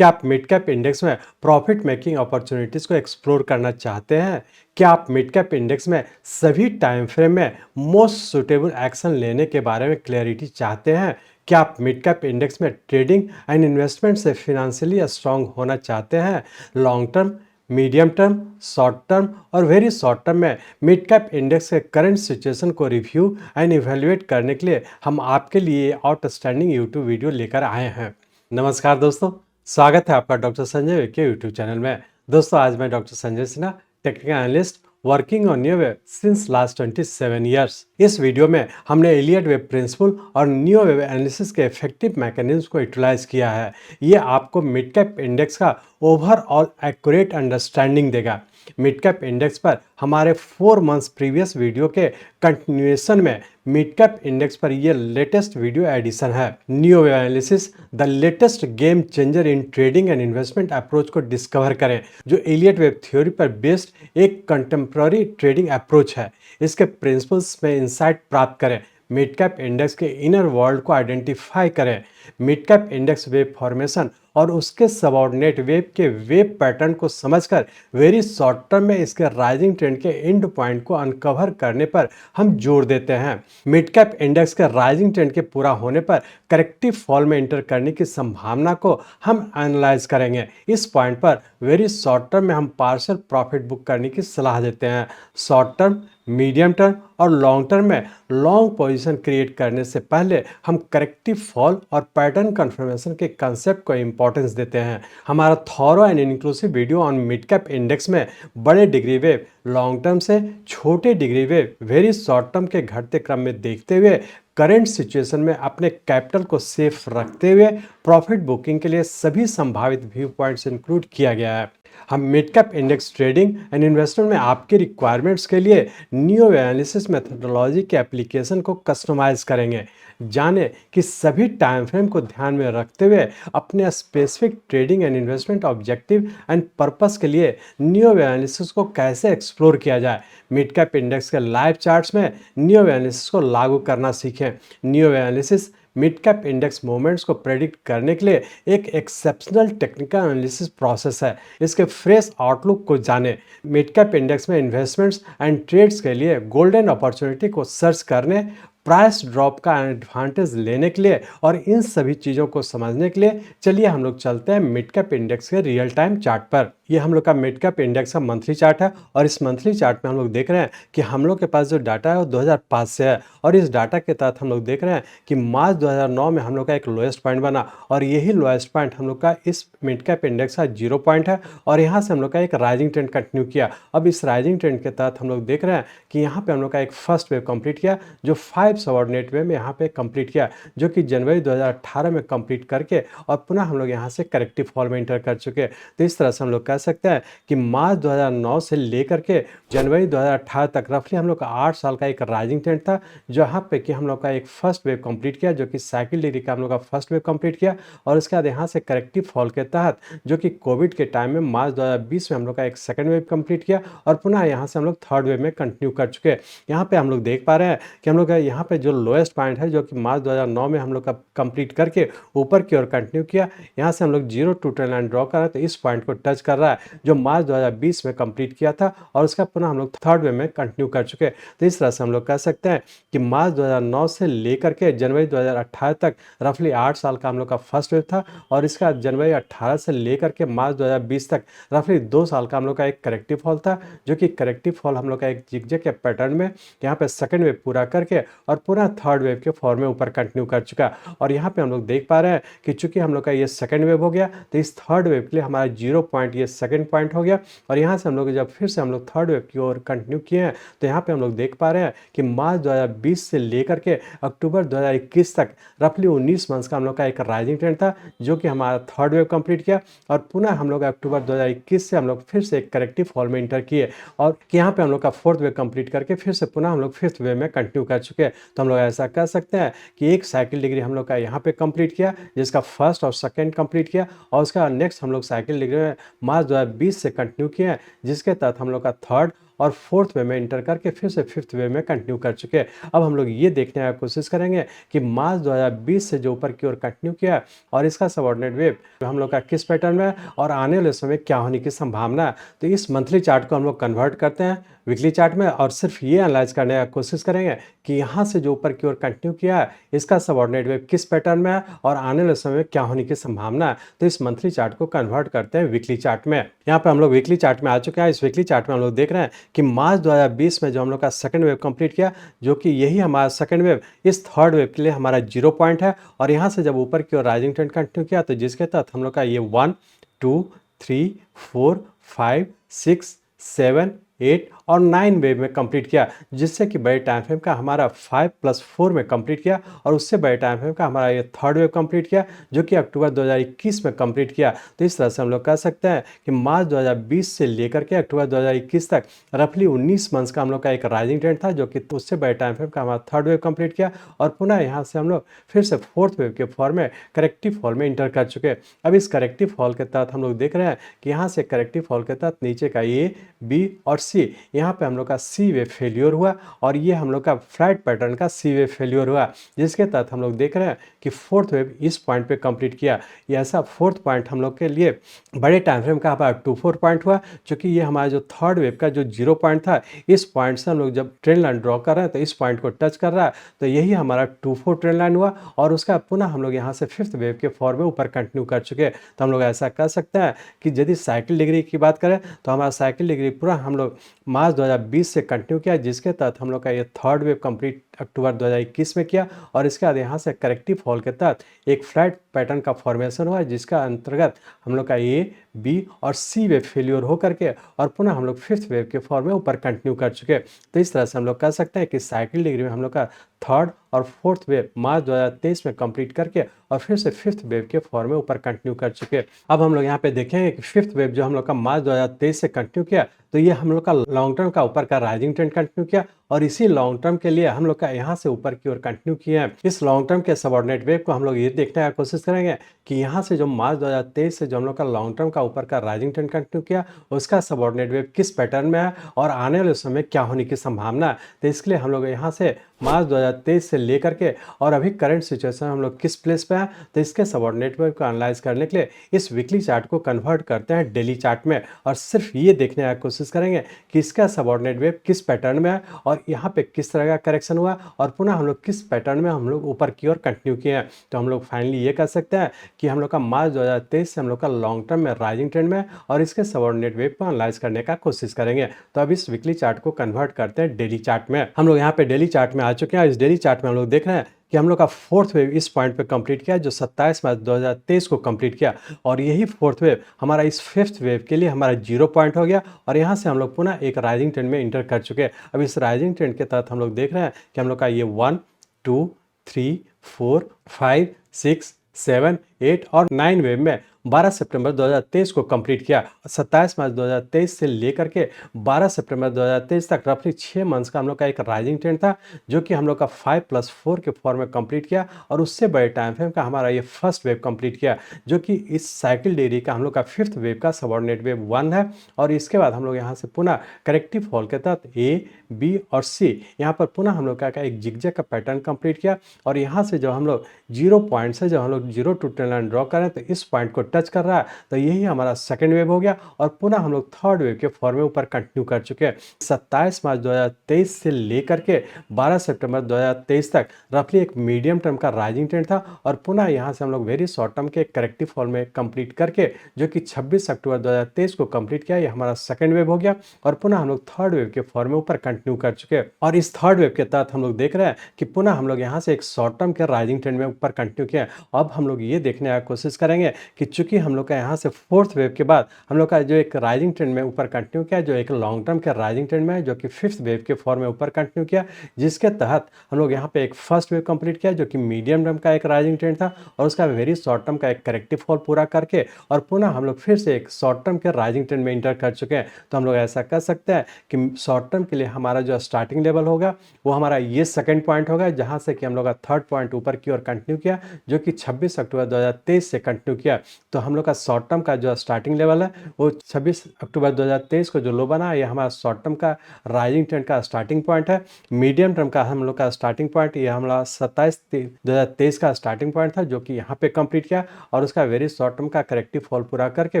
क्या आप mid cap index में प्रॉफिट मेकिंग अपॉर्चुनिटीज़ को एक्सप्लोर करना चाहते हैं? क्या आप मिड कैप इंडेक्स में सभी टाइम फ्रेम में मोस्ट सुटेबल एक्शन लेने के बारे में क्लैरिटी चाहते हैं? क्या आप मिड कैप इंडेक्स में ट्रेडिंग एंड इन्वेस्टमेंट से फिनेंशियली स्ट्रांग होना चाहते हैं? Long term, medium term, short term और वेरी शॉर्ट टर्म में मिड कैप इंडेक्स के करंट सिचुएशन को रिव्यू एंड इवेल्युएट करने के लिए हम आपके लिए आउटस्टैंडिंग यूट्यूब वीडियो लेकर आए हैं। नमस्कार दोस्तों, स्वागत है आपका डॉक्टर संजय के यूट्यूब चैनल में। दोस्तों, आज मैं doctor Sanjay Sinha, technical analyst working on new wave since last 27 years. इस वीडियो में हमने एलियट वेव प्रिंसिपल और न्यू वेव एनालिसिस के इफेक्टिव मैकेनिज्म को यूटिलाइज किया है। ये आपको मिड कैप इंडेक्स का ओवरऑल एक्यूरेट अंडरस्टैंडिंग देगा। मिड कैप इंडेक्स पर हमारे 4 मंथ्स प्रीवियस वीडियो के कंटिन्यूएशन में मिड कैप इंडेक्स पर यह लेटेस्ट वीडियो एडिशन है। New wave analysis the latest game changer in trading and investment approach को डिस्कवर करें, जो एलियट वेव थ्योरी पर बेस्ड एक कंटेम्प्ररी ट्रेडिंग अप्रोच है। इसके प्रिंसिपल्स में इंसाइट प्राप्त करें, मिड कैप इंडेक्स के इनर वर्ल्ड को आइडेंटिफाई करें, mid cap index wave formation और उसके सबऑर्डिनेट वेव के वेव पैटर्न को समझकर वेरी शॉर्ट टर्म में इसके राइजिंग ट्रेंड के एंड पॉइंट को अनकवर करने पर हम जोर देते हैं। मिड कैप इंडेक्स के राइजिंग ट्रेंड के पूरा होने पर करेक्टिव फॉल में एंटर करने की संभावना को हम एनालाइज करेंगे। इस पॉइंट पर वेरी शॉर्ट टर्म में हम पार्शियल प्रॉफिट बुक करने की सलाह देते हैं। शॉर्ट टर्म, मीडियम टर्म और लॉन्ग टर्म में लॉन्ग पोजीशन क्रिएट करने से पहले हम करेक्टिव फॉल और पैटर्न कंफर्मेशन के कंसेप्ट को इंपॉर्टेंस देते हैं। हमारा thorough and inclusive video on mid cap index में बड़े डिग्री वेव, लॉन्ग टर्म से छोटे degree wave, very short term के घटते क्रम में देखते हुए करंट सिचुएशन में अपने कैपिटल को सेफ रखते हुए प्रॉफिट बुकिंग के लिए सभी संभावित व्यू पॉइंट्स इंक्लूड किया गया है। हम mid cap index trading and investment में आपके रिक्वायरमेंट्स के लिए न्यू एनालिसिस मेथोडोलॉजी के एप्लीकेशन को कस्टमाइज करेंगे। जाने कि सभी टाइम फ्रेम को ध्यान में रखते हुए अपने specific trading and investment objective and purpose के लिए न्यू एनालिसिस को कैसे एक्सप्लोर किया जाए। मिड कैप इंडेक्स के लाइव चार्ट्स में न्यू एनालिसिस को लागू करना सीखें। New analysis mid cap index movements को प्रेडिक्ट करने के लिए एक एक्सेप्शनल टेक्निकल एनालिसिस प्रोसेस है। इसके फ्रेश आउटलुक को जानें। मिड कैप इंडेक्स में इन्वेस्टमेंट्स एंड ट्रेड्स के लिए गोल्डन अपॉर्चुनिटी को सर्च करने, प्राइस ड्रॉप का एडवांटेज लेने के लिए और इन सभी चीज़ों को समझने के लिए चलिए हम लोग चलते हैं मिड कैप इंडेक्स के रियल टाइम चार्ट पर। ये हम लोग का मिड कैप इंडेक्स का मंथली चार्ट है और इस मंथली चार्ट में हम लोग देख रहे हैं कि हम लोग के पास जो डाटा है वो 2005 से है और इस डाटा के तहत हम लोग देख रहे हैं कि मार्च 2009 में हम लोग का एक लोएस्ट पॉइंट बना और यही लोएस्ट पॉइंट हम लोग का इस मिड कैप इंडेक्स का 0 पॉइंट है और यहाँ से हम लोग का एक राइजिंग ट्रेंड कंटिन्यू किया। अब इस राइजिंग ट्रेंड के तहत हम लोग देख रहे हैं कि यहाँ पे हम लोग का एक फर्स्ट वेव कंप्लीट किया, जो 5 सबऑर्डिनेट वेव में यहाँ पे कंप्लीट किया, जो कि जनवरी 2018 में कंप्लीट करके और पुनः हम लोग यहाँ से करेक्टिव फॉल में एंटर कर चुके हैं। तो इस तरह से हम लोग कह सकते हैं कि मार्च 2009 से लेकर के जनवरी 2018 तक रफली हम लोग का 8 साल का एक राइजिंग ट्रेंड था, जहाँ पे कि हम लोग का एक फर्स्ट वेव कंप्लीट किया, जो कि साइकिल डिग्री का हम लोग का फर्स्ट वेव कंप्लीट किया और उसके बाद यहाँ से करेक्टिव फॉल के तहत, जो कि कोविड के टाइम में मार्च 2020 में हम लोग का एक सेकेंड वेव कंप्लीट किया और पुनः यहाँ से हम लोग थर्ड वेव में कंटिन्यू कर चुके हैं। यहाँ पे हम लोग देख पा रहे हैं कि हम लोग का यहाँ पे जो लोएस्ट पॉइंट है, जो कि मार्च 2009 में हम लोग का कंप्लीट करके ऊपर की ओर कंटिन्यू किया, यहाँ से हम लोग 0 टू ट्रेंड लाइन ड्रॉ कर रहे हैं, तो इस पॉइंट को टच कर रहा है जो मार्च 2020 में कंप्लीट किया था और उसका पुनः हम लोग थर्ड वेव में कंटिन्यू कर चुके हैं। तो इस तरह से हम लोग कह सकते हैं कि मार्च 2009 से लेकर के जनवरी 2018 तक रफली 8 साल का हम लोग का फर्स्ट वेव था और इसका जनवरी 18 से लेकर के मार्च 2020 तक रफली 2 साल का हम लोग का एक करेक्टिव फॉल था, जो कि करेक्टिव फॉल हम लोग का एक जिगजैग के पैटर्न में यहाँ पे सेकंड वेव पूरा करके और पुनः थर्ड वेव के फॉर्म में ऊपर कंटिन्यू कर चुका। और यहाँ पे हम लोग देख पा रहे हैं कि चूंकि हम लोग का ये सेकंड वेव हो गया, तो इस थर्ड वेव के लिए हमारा 0 पॉइंट ये सेकंड पॉइंट हो गया और यहाँ से हम लोग जब फिर से हम लोग थर्ड वेव की ओर कंटिन्यू किए हैं, तो यहाँ पे हम लोग देख पा रहे हैं कि मार्च 2020 से लेकर के अक्टूबर 2021 तक रफली 19 मंथ्स का हम लोग का एक राइजिंग ट्रेंड था, जो कि हमारा थर्ड वेव कंप्लीट किया और पुनः हम लोग अक्टूबर 2021 से हम लोग फिर से एक करेक्टिव फॉल में इंटर किए और यहाँ पे हम लोग का फोर्थ वेव कंप्लीट करके फिर से पुनः हम लोग फिफ्थ वेव में कंटिन्यू कर चुके हैं। तो हम लोग ऐसा कह सकते हैं कि एक साइकिल डिग्री हम लोग का यहाँ पे कंप्लीट किया, जिसका फर्स्ट और सेकंड कंप्लीट किया और उसका नेक्स्ट हम लोग साइकिल डिग्री में मार्च 2020 से कंटिन्यू किए हैं, जिसके तहत हम लोग का थर्ड और फोर्थ वेव में इंटर करके फिर से फिफ्थ वेव में कंटिन्यू कर चुके हैं। अब हम लोग ये देखने की कोशिश करेंगे कि मार्च 2020 से जो ऊपर की ओर कंटिन्यू किया और इसका सबऑर्डिनेट वेव हम लोग का किस पैटर्न में और आने वाले समय क्या होने की संभावना है। तो इस मंथली चार्ट को हम लोग कन्वर्ट करते हैं वीकली चार्ट में और सिर्फ ये एनालाइज करने की कोशिश करेंगे कि यहाँ से जो ऊपर की ओर कंटिन्यू किया है इसका सबऑर्डिनेट वेव किस पैटर्न में है और आने वाले समय में क्या होने की संभावना है। तो इस मंथली चार्ट को कन्वर्ट करते हैं वीकली चार्ट में। यहाँ पे हम लोग वीकली चार्ट में आ चुके हैं। इस वीकली चार्ट में हम लोग देख रहे हैं कि मार्च 2020 में जो हम लोग का सेकंड वेव कंप्लीट किया, जो कि यही हमारा सेकंड वेव इस थर्ड वेव के लिए हमारा 0 पॉइंट है और यहाँ से जब ऊपर की ओर राइजिंग ट्रेंड कंटिन्यू किया तो जिसके तहत हम लोग का ये 1 2 3 4 5 6 7 8 और 9 वेव में कंप्लीट किया, जिससे कि बड़े टाइम फ्रेम का हमारा 5+4 में कंप्लीट किया और उससे बड़े टाइम फ्रेम का हमारा ये थर्ड वेव कंप्लीट किया, जो कि अक्टूबर 2021 में कंप्लीट किया। तो इस तरह से हम लोग कह सकते हैं कि मार्च 2020 से लेकर के अक्टूबर 2021 तक रफली 19 मंथ्स का हम लोग का एक राइजिंग ट्रेंड था, जो कि उससे बड़े टाइम फ्रेम का हमारा थर्ड वेव कंप्लीट किया और पुनः यहाँ से हम लोग फिर से फोर्थ वेव के फॉर्म में करेक्टिव फॉल में इंटर कर चुके। अब इस करेक्टिव फॉल के तहत हम लोग देख रहे हैं कि यहाँ से करेक्टिव फॉल के तहत नीचे का ए, बी और सी, यहाँ पे हम लोग का सी वेव फेल्योर हुआ और ये हम लोग का फ्लैट पैटर्न का सी वेव फेल्योर हुआ, जिसके तहत हम लोग देख रहे हैं कि फोर्थ वेव इस पॉइंट पे कंप्लीट किया। ये ऐसा फोर्थ पॉइंट हम लोग के लिए बड़े टाइम फ्रेम का हमारा 2-4 पॉइंट हुआ, क्योंकि ये हमारा जो थर्ड वेव का जो 0 पॉइंट था, इस पॉइंट से हम लोग जब ट्रेंड लाइन ड्रॉ कर रहे हैं तो इस पॉइंट को टच कर रहा है, तो यही हमारा 2-4 ट्रेंड लाइन हुआ और उसका पुनः हम लोग यहाँ से फिफ्थ वेव के फॉर्म में ऊपर कंटिन्यू कर चुके हैं। तो हम लोग ऐसा कर सकते हैं कि यदि साइकिल डिग्री की बात करें तो हमारा साइकिल डिग्री पूरा हम लोग मार्च 2020 से कंटिन्यू किया, जिसके तहत हम लोग का ये थर्ड वेव कंप्लीट अक्टूबर 2021 में किया और इसके बाद यहाँ से करेक्टिव फॉल के तहत एक फ्लैट पैटर्न का फॉर्मेशन हुआ, जिसका अंतर्गत हम लोग का ए, बी और सी वेव फेल्योर हो करके और पुनः हम लोग फिफ्थ वेव के फॉर्म में ऊपर कंटिन्यू कर चुके। तो इस तरह से हम लोग कह सकते हैं कि साइकिल डिग्री में हम लोग का थर्ड और फोर्थ वेव मार्च 2023 में कंप्लीट करके और फिर से फिफ्थ वेव के फॉर्म में ऊपर कंटिन्यू कर चुके। अब हम लोग यहाँ पे देखेंगे कि फिफ्थ वेव जो हम लोग का मार्च 2023 से कंटिन्यू किया, तो ये हम लोग का लॉन्ग टर्म का ऊपर का राइजिंग ट्रेंड कंटिन्यू किया और इसी लॉन्ग टर्म के लिए हम लोग का यहाँ से ऊपर की ओर कंटिन्यू किए हैं। इस लॉन्ग टर्म के सबऑर्डिनेट वेव को हम लोग ये देखने की कोशिश करेंगे कि यहाँ से जो मार्च 2023 से जो हम लोग का लॉन्ग टर्म का ऊपर का राइजिंग ट्रेंड कंटिन्यू किया, उसका सबऑर्डिनेट वेव किस पैटर्न में है और आने वाले समय क्या होने की संभावना है। तो इसके लिए हम लोग यहाँ से मार्च 2023 से लेकर के और अभी करंट सिचुएशन हम लोग किस प्लेस पे हैं, तो इसके सबऑर्डिनेट वेव को एनालाइज करने के लिए इस वीकली चार्ट को कन्वर्ट करते हैं डेली चार्ट में और सिर्फ ये देखने की कोशिश करेंगे कि इसका सबऑर्डिनेट वेव किस पैटर्न में है और यहाँ पे किस तरह का करेक्शन हुआ और पुनः हम लोग किस पैटर्न में हम लोग ऊपर की ओर कंटिन्यू किए हैं। तो हम लोग फाइनली ये कह सकते हैं कि हम लोग का मार्च 2023 से हम लोग का लॉन्ग टर्म में राइजिंग ट्रेंड में और इसके सबऑर्डिनेट वेव को एनालाइज करने का कोशिश करेंगे। तो अब इस वीकली चार्ट को कन्वर्ट करते हैं डेली चार्ट में। हम लोग यहाँ पे डेली चार्ट में आ चुके हैं। इस डेली चार्ट में हम लोग देख रहे हैं कि हम लोग का फोर्थ वेव इस पॉइंट पे कंप्लीट किया, जो 27 मार्च 2023 को कंप्लीट किया और यही फोर्थ वेव हमारा इस फिफ्थ वेव के लिए हमारा 0 पॉइंट हो गया और यहाँ से हम लोग पुनः एक राइजिंग ट्रेंड में इंटर कर चुके हैं। अब इस राइजिंग ट्रेंड के तहत हम लोग देख रहे हैं कि हम लोग का ये 1 2 3 4 5 6 7 8 और 9 वेव में 12 सितंबर 2023 को कंप्लीट किया। 27 मार्च 2023 से लेकर के 12 सितंबर 2023 तक रफली 6 मंथ्स का हम लोग का एक राइजिंग ट्रेंड था, जो कि हम लोग का 5+4 के फॉर्म में कंप्लीट किया और उससे बड़े टाइम फ्रेम का हमारा ये फर्स्ट वेव कंप्लीट किया, जो कि इस साइकिल डिग्री का हम लोग का फिफ्थ वेव का सबऑर्डिनेट वेव 1 है। और इसके बाद हम लोग यहाँ से पुनः करेक्टिव फॉल के तहत ए, बी और सी यहाँ पर पुनः हम लोग का एक जिगजैग का पैटर्न कंप्लीट किया और यहाँ से जब हम लोग 0 पॉइंट से जब हम लोग 0 टू ट्रेंड लाइन ड्रॉ करें तो इस पॉइंट को टच कर रहा है, तो यही हमारा सेकंड वेव हो गया और पुनः हम लोग थर्ड वेव के फॉर्म में ऊपर कंटिन्यू कर चुके हैं। 27 मार्च 2023 से लेकर के 12 सितंबर 2023 तक रफली एक मीडियम टर्म का राइजिंग ट्रेंड था और पुनः यहाँ से हम लोग वेरी शॉर्ट टर्म के करेक्टिव फॉल में कंप्लीट करके, जो कि 26 अक्टूबर 2023 को कंप्लीट किया, ये हमारा सेकंड वेव हो गया और पुनः हम लोग थर्ड वेव के फॉर्म में ऊपर कंटिन्यू कर चुके हैं। और इस थर्ड वेव के तहत हम लोग देख रहे हैं कि पुनः हम लोग यहाँ से एक शॉर्ट टर्म के राइजिंग ट्रेंड में ऊपर कंटिन्यू किया। अब हम लोग ये देखने की कोशिश करेंगे कि चूंकि हम लोग का यहाँ से फोर्थ वेव के बाद हम लोग का जो एक राइजिंग ट्रेंड में ऊपर कंटिन्यू किया, जो एक लॉन्ग टर्म के राइजिंग ट्रेंड में है, जो कि फिफ्थ वेव के फॉर्म में ऊपर कंटिन्यू किया, जिसके तहत हम लोग यहाँ पे एक फर्स्ट वेव कंप्लीट किया, जो कि मीडियम टर्म का एक राइजिंग ट्रेंड था और उसका वेरी शॉर्ट टर्म का एक करेक्टिव फॉल पूरा करके और पुनः हम लोग फिर से एक शॉर्ट टर्म के राइजिंग ट्रेंड में इंटर कर चुके हैं। तो हम लोग ऐसा कर सकते हैं कि शॉर्ट टर्म के लिए हमारा जो स्टार्टिंग लेवल होगा वो हमारा ये सेकंड पॉइंट होगा, जहाँ से कि हम लोग का थर्ड पॉइंट ऊपर की ओर कंटिन्यू किया, जो कि 26 अक्टूबर 2023 से कंटिन्यू किया, तो हम लोग का शॉर्ट टर्म का जो स्टार्टिंग लेवल है वो 26 अक्टूबर 2023 को जो लो बना, ये हमारा शॉर्ट टर्म का राइजिंग ट्रेंड का स्टार्टिंग पॉइंट है। मीडियम टर्म का हम लोग का स्टार्टिंग पॉइंट ये हमारा 27/3/2023 का स्टार्टिंग पॉइंट था, जो कि यहाँ पे कंप्लीट किया और उसका वेरी शॉर्ट टर्म का करेक्टिव फॉल पूरा करके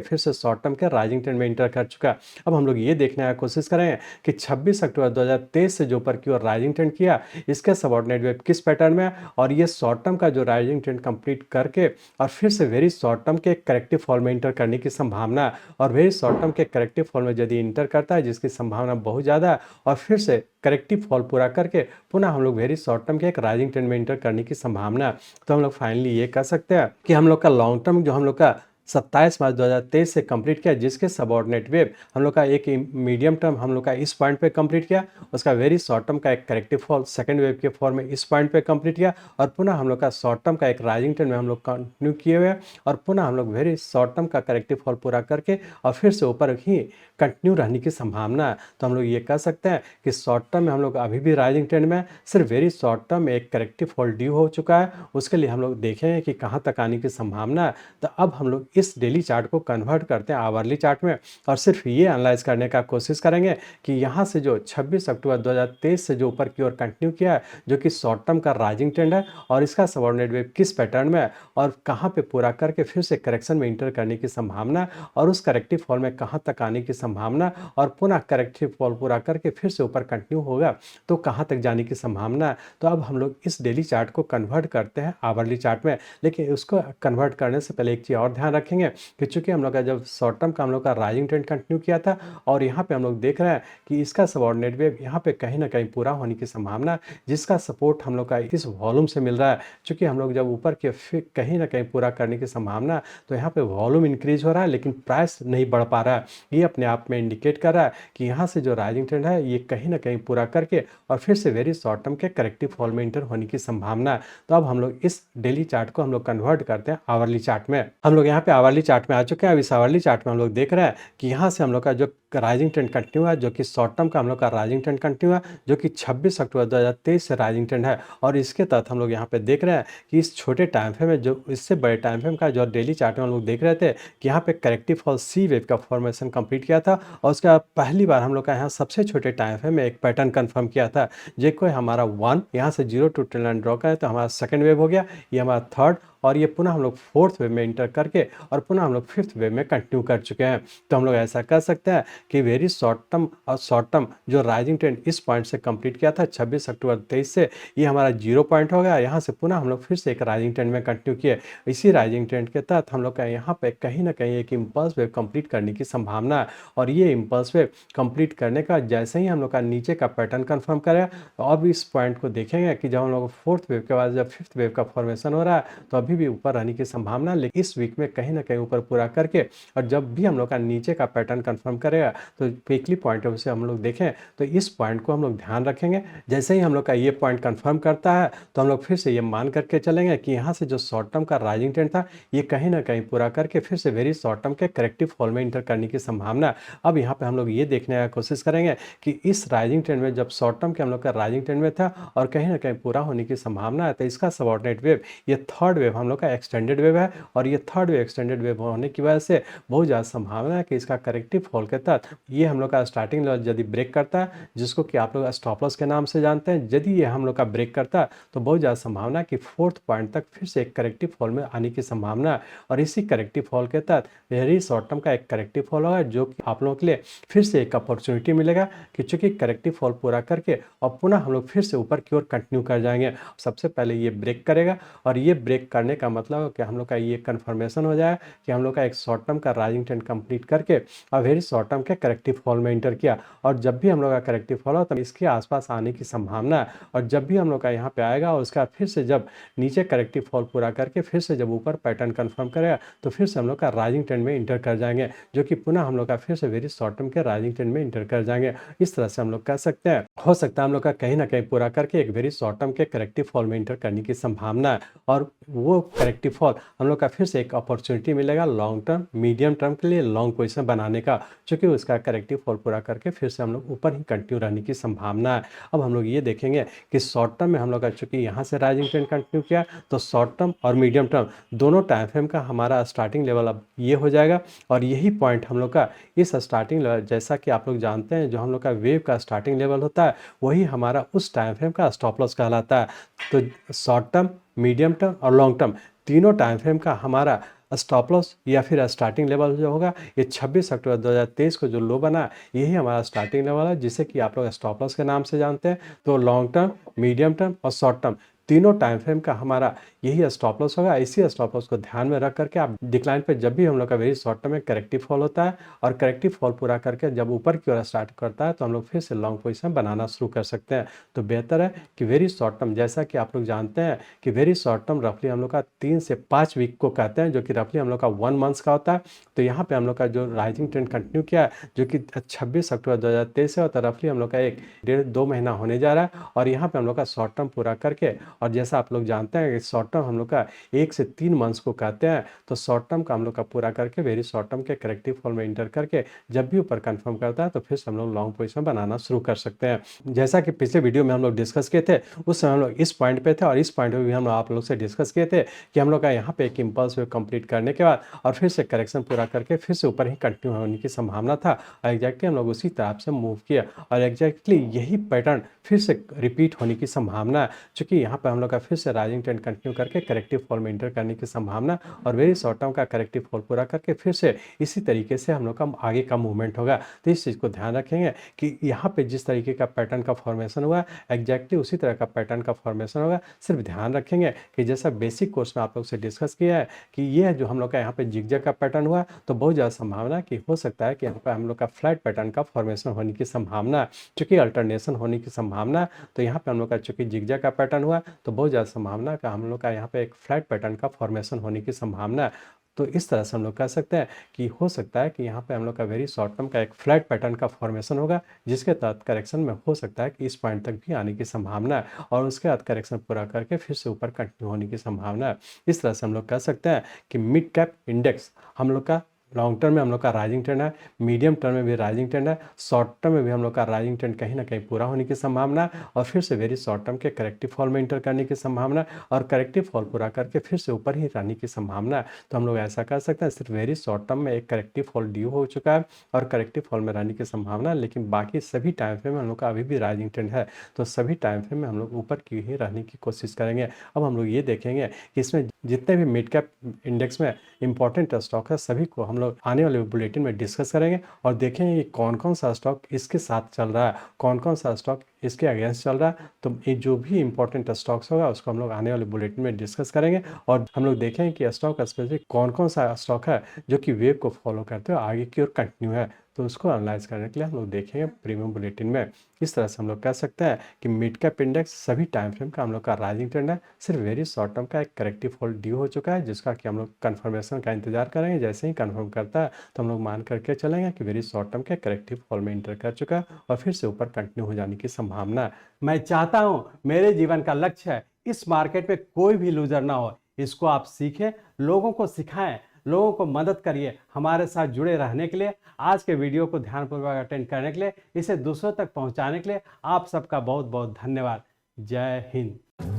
फिर से शॉर्ट टर्म के राइजिंग ट्रेंड में इंटर कर चुका। अब हम लोग ये देखने की कोशिश करेंगे कि 26 अक्टूबर 2023 से जो ऊपर की ओर राइजिंग ट्रेंड किया, इसके सबऑर्डिनेट वेव किस पैटर्न में है और ये शॉर्ट टर्म का जो राइजिंग ट्रेंड कंप्लीट करके और फिर से वेरी शॉर्ट टर्म के करेक्टिव फॉल में इंटर करने की संभावना है। और वेरी शॉर्ट टर्म के करेक्टिव फॉल में यदि इंटर करता है, जिसकी संभावना बहुत ज़्यादा है, और फिर से करेक्टिव फॉल पूरा करके पुनः हम लोग वेरी शॉर्ट टर्म के एक राइजिंग ट्रेंड में इंटर करने की संभावना है, तो हम लोग फाइनली ये कह सकते हैं कि हम लोग का लॉन्ग टर्म जो हम लोग का 27 मार्च 2023 से कंप्लीट किया, जिसके सबऑर्डिनेट वेव हम लोग का एक मीडियम टर्म हम लोग का इस पॉइंट पे कंप्लीट किया, उसका वेरी शॉर्ट टर्म का एक करेक्टिव फॉल सेकंड वेव के फॉर्म में इस पॉइंट पे कंप्लीट किया और पुनः हम लोग का शॉर्ट टर्म का एक राइजिंग ट्रेंड में हम लोग कंटिन्यू किए हुए और पुनः हम लोग वेरी शॉर्ट टर्म का करेक्टिव फॉल पूरा करके और फिर से ऊपर ही कंटिन्यू रहने की संभावना है। तो हम लोग ये कह सकते हैं कि शॉर्ट टर्म में हम लोग अभी भी राइजिंग ट्रेंड में, सिर्फ वेरी शॉर्ट टर्म में एक करेक्टिव फॉल ड्यू हो चुका है, उसके लिए हम लोग देखेंगे कि कहाँ तक आने की संभावना है। तो अब हम लोग इस डेली चार्ट को कन्वर्ट करते हैं आवरली चार्ट में और सिर्फ ये एनालाइज करने का कोशिश करेंगे कि यहाँ से जो 26 अक्टूबर 2023 से जो ऊपर की ओर कंटिन्यू किया है, जो कि शॉर्ट टर्म का राइजिंग ट्रेंड है और इसका सबऑर्डिनेट वेव किस पैटर्न में है और कहाँ पे पूरा करके फिर से करेक्शन में इंटर करने की संभावना और उस करेक्टिव फॉल में कहाँ तक आने की संभावना और पुनः करेक्टिव फॉल पूरा करके फिर से ऊपर कंटिन्यू होगा तो कहाँ तक जाने की संभावना है। तो अब हम लोग इस डेली चार्ट को कन्वर्ट करते हैं आवरली चार्ट में, लेकिन उसको कन्वर्ट करने से पहले एक चीज़ और ध्यान रखेंगे कि चूंकि हम लोग का जब शॉर्ट टर्म का हम लोग का राइजिंग ट्रेंड कंटिन्यू किया था और यहाँ पे हम लोग देख रहे हैं कि इसका सबऑर्डिनेट वेव यहाँ पे कहीं ना कहीं पूरा होने की संभावना, जिसका सपोर्ट हम लोग का इस वॉल्यूम से मिल रहा है। चूंकि हम लोग जब ऊपर के कहीं ना कहीं पूरा करने की संभावना, तो यहाँ पे वॉल्यूम इंक्रीज हो रहा है लेकिन प्राइस नहीं बढ़ पा रहा है। ये अपने आप में इंडिकेट कर रहा है कि यहाँ से जो राइजिंग ट्रेंड है ये कहीं ना कहीं पूरा करके और फिर से वेरी शॉर्ट टर्म के करेक्टिव फॉल में इंटर होने की संभावना है। तो अब हम लोग इस डेली चार्ट को हम लोग कन्वर्ट करते हैं आवरली चार्ट में। हम लोग यहाँ पे आवरली चार्ट में आ चुके हैं। अब इस आवरली चार्ट में हम लोग देख रहे हैं कि यहाँ से हम लोग का जो राइजिंग ट्रेंड कंटिन्यू है, जो कि शॉर्ट टर्म का हम लोग का राइजिंग ट्रेंड कंटिन्यू है, जो कि 26 अक्टूबर 2023 से राइजिंग ट्रेंड है और इसके तहत हम लोग यहाँ पे देख रहे हैं कि इस छोटे टाइम फ्रेम में जो इससे बड़े टाइम फ्रेम का जो डेली चार्ट में हम लोग देख रहे थे कि यहाँ पे करेक्टिव फॉल सी वेव का फॉर्मेशन कंप्लीट किया था और उसका पहली बार हम लोग का यहाँ सबसे छोटे टाइम फ्रेम में एक पैटर्न कंफर्म किया था, जो कोई हमारा 1 यहाँ से 0 to ट्रेंड लाइन ड्रॉ करें तो हमारा सेकंड वेव हो गया, ये हमारा थर्ड और ये पुनः हम लोग फोर्थ वेव में इंटर करके और पुनः हम लोग फिफ्थ वेव में कंटिन्यू कर चुके हैं। तो हम लोग ऐसा कर सकते हैं कि वेरी शॉर्ट टर्म और शॉर्ट टर्म जो राइजिंग ट्रेंड इस पॉइंट से कंप्लीट किया था 26 अक्टूबर 23 से, ये हमारा 0 पॉइंट हो गया। यहाँ से पुनः हम लोग फिर से एक राइजिंग ट्रेंड में कंटिन्यू किए। इसी राइजिंग ट्रेंड के तहत हम लोग का यहाँ पे कहीं ना कहीं एक इम्पल्स वेव कंप्लीट करने की संभावना है और ये इम्पल्स वेव कंप्लीट करने का जैसे ही हम लोग का नीचे का पैटर्न कन्फर्म करेगा, तो अब इस पॉइंट को देखेंगे कि जब हम लोग फोर्थ वेव के बाद जब फिफ्थ वेव का फॉर्मेशन हो रहा है तो अभी भी ऊपर रहने की संभावना, लेकिन इस वीक में कहीं ना कहीं ऊपर पूरा करके और जब भी हम लोग का नीचे का पैटर्न कंफर्म करेगा तो वीकली पॉइंट ऑफ व्यू से हम लोग देखें तो इस पॉइंट को हम लोग ध्यान रखेंगे। जैसे ही हम लोग का ये पॉइंट कंफर्म करता है तो हम लोग फिर से ये मान करके चलेंगे कि यहाँ से जो शॉर्ट टर्म का राइजिंग ट्रेंड था ये कहीं ना कहीं पूरा करके फिर से वेरी शॉर्ट टर्म के करेक्टिव फॉल में इंटर करने की संभावना। अब यहाँ पे हम लोग ये देखने की कोशिश करेंगे कि इस राइजिंग ट्रेंड में जब शॉर्ट टर्म के हम लोग का राइजिंग ट्रेंड में था और कहीं ना कहीं पूरा होने की संभावना है, तो इसका सबऑर्डिनेट वेव ये थर्ड वेव हम लोग का एक्सटेंडेड वेव है और ये थर्ड वेव एक्सटेंडेड वेव होने की वजह से बहुत ज़्यादा संभावना है कि इसका करेक्टिव फॉल के तहत ये हम लोग का स्टार्टिंग लेवल यदि ब्रेक करता है, जिसको कि आप लोग स्टॉप लॉस के नाम से जानते हैं, यदि ये हम लोग का ब्रेक करता है तो बहुत ज़्यादा संभावना है कि फोर्थ पॉइंट तक फिर से एक करेक्टिव फॉल में आने की संभावना है और इसी करेक्टिव फॉल के तहत वेरी शॉर्ट टर्म का एक करेक्टिव फॉल होगा, जो कि आप लोगों के लिए फिर से एक अपॉर्चुनिटी मिलेगा कि चूंकि करेक्टिव फॉल पूरा करके और पुनः हम लोग फिर से ऊपर की ओर कंटिन्यू कर जाएंगे। सबसे पहले ये ब्रेक करेगा और ये ब्रेक करने का मतलब है कि हम लोग का ये कंफर्मेशन हो जाए कि हम लोग का एक शॉर्ट टर्म का राइजिंग ट्रेंड कंप्लीट करके और वेरी शॉर्ट टर्म के करेक्टिव फॉल में इंटर किया और जब भी हम लोग का करेक्टिव फॉल हो तो इसके आसपास आने की संभावना है और जब भी हम लोग का यहाँ पे आएगा और उसका फिर से जब नीचे करेक्टिव फॉल पूरा करके फिर से जब ऊपर पैटर्न कंफर्म करेगा तो फिर से हम लोग का राइजिंग ट्रेंड में इंटर कर जाएंगे, जो कि पुनः हम लोग का फिर से वेरी शॉर्ट टर्म के राइजिंग ट्रेंड में इंटर कर जाएंगे। इस तरह से हम लोग कह सकते हैं हो सकता है हम लोग का कहीं ना कहीं पूरा करके एक वेरी शॉर्ट टर्म के करेक्टिव फॉल में इंटर करने की संभावना है और वो करेक्टिव फॉल हम लोग का फिर से एक अपॉर्चुनिटी मिलेगा लॉन्ग टर्म मीडियम टर्म के लिए लॉन्ग पोजीशन बनाने का, क्योंकि इसका करेक्टिव फॉल पूरा करके फिर से हम लोग ऊपर ही कंटिन्यू रहने की संभावना है। अब हम लोग ये देखेंगे कि शॉर्ट टर्म में हम लोग का चूंकि यहाँ से राइजिंग ट्रेंड कंटिन्यू किया, तो शॉर्ट टर्म और मीडियम टर्म दोनों टाइम फ्रेम का हमारा स्टार्टिंग लेवल अब ये हो जाएगा। और यही पॉइंट हम लोग का इस स्टार्टिंग लेवल, जैसा कि आप लोग जानते हैं जो हम लोग का वेव का स्टार्टिंग लेवल होता है वही हमारा उस टाइम फ्रेम का स्टॉप लॉस कहलाता है। तो शॉर्ट टर्म, मीडियम टर्म और लॉन्ग टर्म तीनों टाइम फ्रेम का हमारा स्टॉप लॉस या फिर स्टार्टिंग लेवल जो होगा, ये 26 अक्टूबर 2023 को जो लो बना यही हमारा स्टार्टिंग लेवल है, जिसे कि आप लोग स्टॉप लॉस के नाम से जानते हैं। तो लॉन्ग टर्म, मीडियम टर्म और शॉर्ट टर्म तीनों टाइम फ्रेम का हमारा यही स्टॉप लॉस होगा। इसी स्टॉप लॉस को ध्यान में रख करके आप डिक्लाइन पे जब भी हम लोग का वेरी शॉर्ट टर्म में करेक्टिव फॉल होता है और करेक्टिव फॉल पूरा करके जब ऊपर की ओर स्टार्ट करता है तो हम लोग फिर से लॉन्ग पोजीशन बनाना शुरू कर सकते हैं। तो बेहतर है कि वेरी शॉर्ट टर्म, जैसा कि आप लोग जानते हैं कि वेरी शॉर्ट टर्म रफली हम लोग का 3 से 5 वीक को कहते हैं, जो कि रफली हम लोग का 1 मंथ का होता है। तो यहाँ पे हम लोग का जो राइजिंग ट्रेंड कंटिन्यू किया है जो कि 26 अक्टूबर 2023 से होता है, रफली हम लोग का 1.5-2 महीना होने जा रहा है। और यहाँ पे हम लोग का शॉर्ट टर्म पूरा करके, और जैसा आप लोग जानते हैं कि शॉर्ट टर्म हम लोग का 1 से 3 मंथ्स को कहते हैं, तो शॉर्ट टर्म का हम लोग का पूरा करके वेरी शॉर्ट टर्म के करेक्टिव फॉल में इंटर करके जब भी ऊपर कंफर्म करता है तो फिर से हम लोग लॉन्ग पोजीशन बनाना शुरू कर सकते हैं। जैसा कि पिछले वीडियो में हम लोग डिस्कस किए थे, उस समय हम लोग इस पॉइंट पे थे और इस पॉइंट पे भी हम आप लोग से डिस्कस किए थे कि हम लोग का यहाँ पे एक इम्पल्स वेव कंप्लीट करने के बाद और फिर से करेक्शन पूरा करके फिर से ऊपर ही कंटिन्यू होने की संभावना था। और एग्जैक्टली हम लोग उसी तरह से मूव किया और एग्जैक्टली यही पैटर्न फिर से रिपीट होने की संभावना है। चूंकि यहाँ पे हम लोग का फिर से राइजिंग ट्रेंड कंटिन्यू करके करेक्टिव फॉल में इंटर करने की संभावना और वेरी शॉर्ट टर्म का करेक्टिव फॉल पूरा करके फिर से इसी तरीके से हम लोग का आगे का मूवमेंट होगा। तो इस चीज़ को ध्यान रखेंगे कि यहाँ पे जिस तरीके का पैटर्न का फॉर्मेशन हुआ एग्जैक्टली उसी तरह का पैटर्न का फॉर्मेशन होगा। सिर्फ ध्यान रखेंगे कि जैसा बेसिक कोर्स में आप लोग से डिस्कस किया है कि ये जो हम लोग का यहाँ पे जिगजैग का पैटर्न हुआ, तो बहुत ज़्यादा संभावना है कि हो सकता है कि यहाँ पे हम लोग का फ्लैट पैटर्न का फॉर्मेशन होने की संभावना, चूंकि अल्टरनेशन होने की संभावना। तो यहाँ पे हम लोग का चूंकि जिगजैग का पैटर्न हुआ तो बहुत ज़्यादा संभावना है हम लोग का यहाँ पे एक फ्लैट पैटर्न का फॉर्मेशन होने की संभावना है। तो इस तरह से हम लोग कह सकते हैं कि हो सकता है कि यहाँ पे हम लोग का वेरी शॉर्ट टर्म का एक फ्लैट पैटर्न का फॉर्मेशन होगा, जिसके तहत करेक्शन में हो सकता है कि इस पॉइंट तक भी आने की संभावना है और उसके बाद करेक्शन पूरा करके फिर से ऊपर कंटिन्यू होने की संभावना है। इस तरह से हम लोग कह सकते हैं कि मिड कैप इंडेक्स हम लोग का लॉन्ग टर्म में हम लोग का राइजिंग ट्रेंड है, मीडियम टर्म में भी राइजिंग ट्रेंड है, शॉर्ट टर्म में भी हम लोग का राइजिंग ट्रेंड कहीं ना कहीं पूरा होने की संभावना है और फिर से वेरी शॉर्ट टर्म के करेक्टिव फॉल में इंटर करने की संभावना और करेक्टिव फॉल पूरा करके फिर से ऊपर ही रहने की संभावना है। तो हम लोग ऐसा कर सकते हैं सिर्फ वेरी शॉर्ट टर्म में एक करेक्टिव फॉल ड्यू हो चुका है और करेक्टिव फॉल में रहने की संभावना है, लेकिन बाकी सभी टाइम फ्रेम में हम लोग का अभी भी राइजिंग ट्रेंड है। तो सभी टाइम फ्रेम में हम लोग ऊपर की ही रहने की कोशिश करेंगे। अब हम लोग ये देखेंगे कि इसमें जितने भी मिड कैप इंडेक्स में इंपॉर्टेंट स्टॉक है सभी को हम लोग आने वाले बुलेटिन में डिस्कस करेंगे और देखेंगे कि कौन कौन सा स्टॉक इसके साथ चल रहा है, कौन कौन सा स्टॉक इसके अगेंस्ट चल रहा है। तो ये जो भी इंपॉर्टेंट स्टॉक्स होगा उसको हम लोग आने वाले बुलेटिन में डिस्कस करेंगे और हम लोग देखेंगे कि स्टॉक स्पेसिफिक कौन कौन सा स्टॉक है जो कि वेव को फॉलो करते हुए आगे की ओर कंटिन्यू है। तो उसको एनालाइज करने के लिए हम लोग देखेंगे प्रीमियम बुलेटिन में। इस तरह से हम लोग कह सकते हैं कि मिड कैप इंडेक्स सभी टाइम फ्रेम का हम लोग का राइजिंग ट्रेंड है, सिर्फ वेरी शॉर्ट टर्म का एक करेक्टिव फॉल ड्यू हो चुका है, जिसका कि हम लोग कंफर्मेशन का इंतजार करेंगे। जैसे ही कंफर्म करता है तो हम लोग मान करके चलेंगे कि वेरी शॉर्ट टर्म के करेक्टिव फॉल में इंटर कर चुका है और फिर से ऊपर कंटिन्यू हो जाने की संभावना है। मैं चाहता हूं मेरे जीवन का लक्ष्य है इस मार्केट में कोई भी लूजर ना हो। इसको आप सीखें, लोगों को सिखाएं, लोगों को मदद करिए। हमारे साथ जुड़े रहने के लिए, आज के वीडियो को ध्यानपूर्वक अटेंड करने के लिए, इसे दूसरों तक पहुंचाने के लिए आप सबका बहुत बहुत धन्यवाद। जय हिंद।